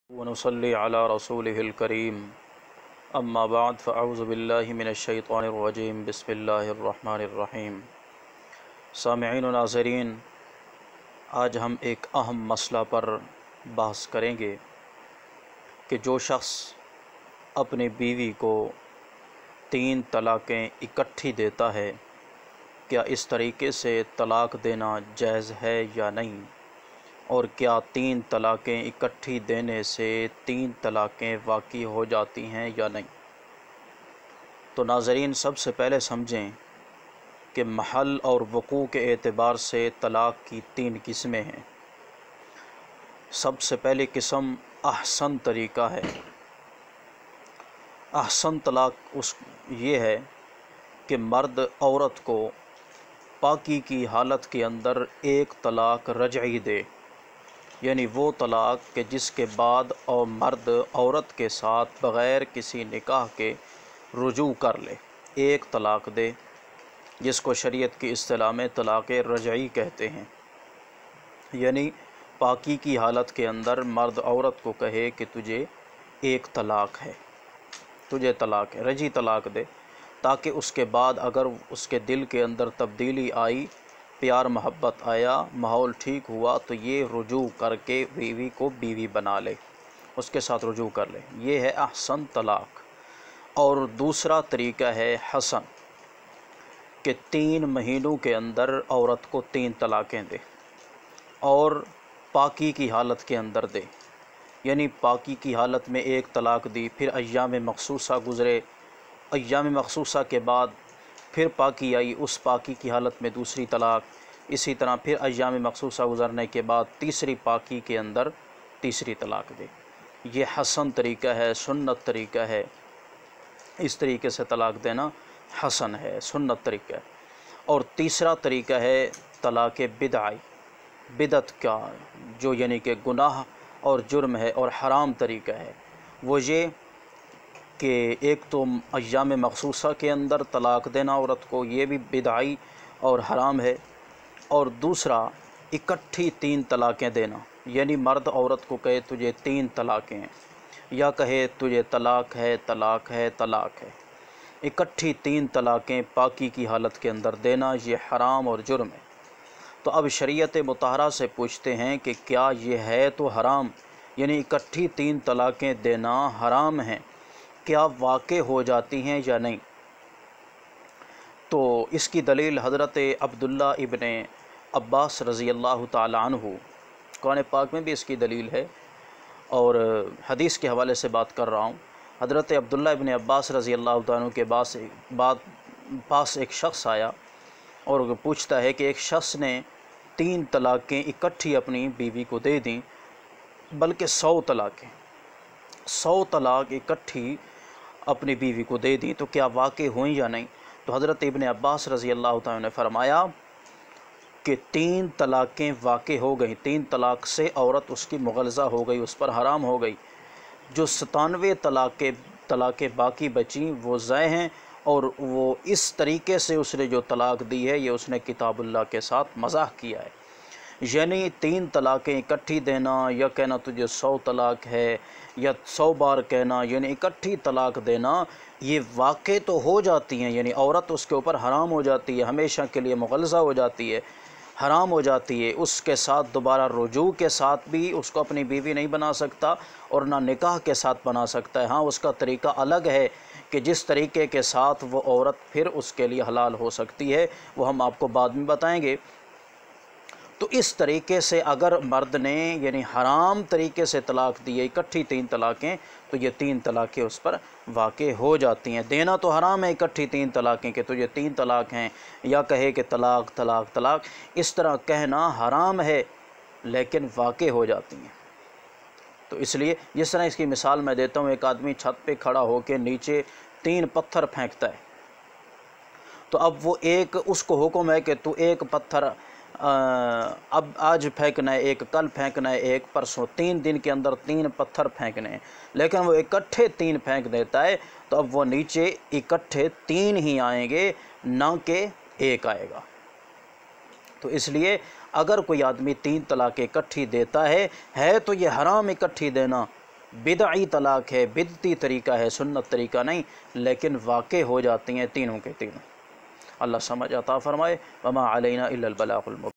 ونصلي على رسوله الكريم اما بعد فاعوذ باللہ من الشیطان الرجیم بسم اللہ الرحمن الرحیم۔ سامعین و ناظرین، آج ہم ایک اہم مسئلہ پر بحث کریں گے کہ جو شخص اپنی بیوی کو 3 طلاقیں اکٹھی دیتا ہے، کیا اس طریقے سے طلاق دینا جائز ہے یا نہیں، اور کیا 3 طلاقیں اکٹھی دینے سے 3 طلاقیں واقع ہو جاتی ہیں یا نہیں۔ تو ناظرین، سب سے پہلے سمجھیں کہ محل اور وقوع کے اعتبار سے طلاق کی 3 قسمیں ہیں۔ سب سے پہلی قسم احسن طریقہ ہے۔ احسن طلاق یہ ہے کہ مرد عورت کو پاکی کی حالت کے اندر ایک طلاق رجعی دے، یعنی وہ طلاق کہ جس کے بعد مرد عورت کے ساتھ بغیر کسی نکاح کے رجوع کر لے، ایک طلاق دے، جس کو شریعت کی اصطلاح میں طلاق رجعی کہتے ہیں۔ یعنی پاکی کی حالت کے اندر مرد عورت کو کہے کہ تجھے ایک طلاق ہے، تجھے طلاق ہے، رجعی طلاق دے، تاکہ اس کے بعد اگر اس کے دل کے اندر تبدیلی آئی، پیار محبت آیا، ماحول ٹھیک ہوا، تو یہ رجوع کر کے بیوی کو بیوی بنا لے، اس کے ساتھ رجوع کر لے۔ یہ ہے احسن طلاق۔ اور دوسرا طریقہ ہے حسن، کہ 3 مہینوں کے اندر عورت کو 3 طلاقیں دے اور پاکی کی حالت کے اندر دے، یعنی پاکی کی حالت میں ایک طلاق دی، پھر ایام مخصوصہ گزرے، ایام مخصوصہ کے بعد پھر پاکی آئی، اس پاکی کی حالت میں دوسری طلاق، اسی طرح پھر ایام مخصوصہ گزرنے کے بعد تیسری پاکی کے اندر تیسری طلاق دے۔ یہ حسن طریقہ ہے، سنت طریقہ ہے۔ اس طریقے سے طلاق دینا حسن ہے، سنت طریقہ ہے۔ اور تیسرا طریقہ ہے طلاق بدعی، بدعت کا، جو یعنی کہ گناہ اور جرم ہے اور حرام طریقہ ہے۔ وہ یہ کہ ایک تو ایام مخصوصہ کے اندر طلاق دینا عورت کو، یہ بھی بدعی اور حرام ہے، اور دوسرا اکٹھی 3 طلاقیں دینا، یعنی مرد عورت کو کہے تجھے 3 طلاقیں ہیں، یا کہے تجھے طلاق ہے، طلاق ہے، طلاق ہے، اکٹھی 3 طلاقیں پاکی کی حالت کے اندر دینا، یہ حرام اور جرم ہے۔ تو اب شریعت مطہرہ سے پوچھتے ہیں کہ کیا یہ ہے تو حرام، یعنی اکٹھی 3 طلاقیں دینا حرام ہیں، کیا واقع ہو جاتی ہیں یا نہیں؟ تو اس کی دلیل حضرت عبداللہ ابن عباس رضی اللہ تعالی عنہ، قرآن پاک میں بھی اس کی دلیل ہے، اور حدیث کے حوالے سے بات کر رہا ہوں۔ حضرت عبداللہ ابن عباس رضی اللہ تعالیٰ عنہ کے پاس ایک شخص آیا اور پوچھتا ہے کہ ایک شخص نے 3 طلاقیں اکٹھی اپنی بیوی کو دے دیں، بلکہ 100 طلاقیں، 100 طلاق اکٹھی اپنی بیوی کو دے دیں، تو کیا واقع ہوئیں یا نہیں؟ تو حضرت ابن عباس رضی اللہ تعالیٰ نے فرمایا کہ 3 طلاقیں واقع ہو گئیں، 3 طلاق سے عورت اس کی مغلظہ ہو گئی، اس پر حرام ہو گئی۔ جو 97 طلاقیں باقی بچیں وہ ضائع ہیں، اور وہ اس طریقے سے اس نے جو طلاق دی ہے، یہ اس نے کتاب اللہ کے ساتھ مزاح کیا ہے۔ یعنی 3 طلاقیں اکٹھی دینا، یا کہنا تجھے 100 طلاق ہے، یا 100 بار کہنا، یعنی اکٹھی طلاق دینا، یہ واقع تو ہو جاتی ہیں، یعنی عورت اس کے اوپر حرام ہو جاتی ہے، ہمیشہ کے لیے مغلظہ ہو جاتی ہے، حرام ہو جاتی ہے۔ اس کے ساتھ دوبارہ رجوع کے ساتھ بھی اس کو اپنی بیوی نہیں بنا سکتا، اور نہ نکاح کے ساتھ بنا سکتا ہے۔ ہاں، اس کا طریقہ الگ ہے کہ جس طریقے کے ساتھ وہ عورت پھر اس کے لیے حلال ہو سکتی ہے، وہ ہم آپ کو بعد میں بتائیں گے۔ تو اس طریقے سے اگر مرد نے یعنی حرام طریقے سے طلاق دی ہے، اکٹھی 3 طلاقیں، تو یہ 3 طلاقیں اس پر واقع ہو جاتی ہیں۔ دینا تو حرام ہے اکٹھی 3 طلاقیں کہ تجھے 3 طلاق ہیں، یا کہے کہ طلاق طلاق طلاق، اس طرح کہنا حرام ہے، لیکن واقع ہو جاتی ہیں۔ تو اس لیے جس طرح اس کی مثال میں دیتا ہوں، ایک آدمی چھت پہ کھڑا ہو کے نیچے 3 پتھر پھینکتا ہے، تو اب وہ اس کو حکم ہے کہ تو ایک پتھر اب آج پھینکنا ہے، ایک کل پھینکنا ہے، ایک پرسوں، 3 دن کے اندر 3 پتھر پھینکنے ہیں، لیکن وہ اکٹھے 3 پھینک دیتا ہے، تو اب وہ نیچے اکٹھے 3 ہی آئیں گے، نہ کہ 1 آئے گا۔ تو اس لیے اگر کوئی آدمی 3 طلاقیں اکٹھی دیتا ہے تو یہ حرام اکٹھی دینا، بدعی طلاق ہے، بدعتی طریقہ ہے، سنت طریقہ نہیں، لیکن واقع ہو جاتی ہیں تینوں کے تینوں۔ اللہ سمجھ عطا فرمائے۔ وما علینا الا البلاغ المبین۔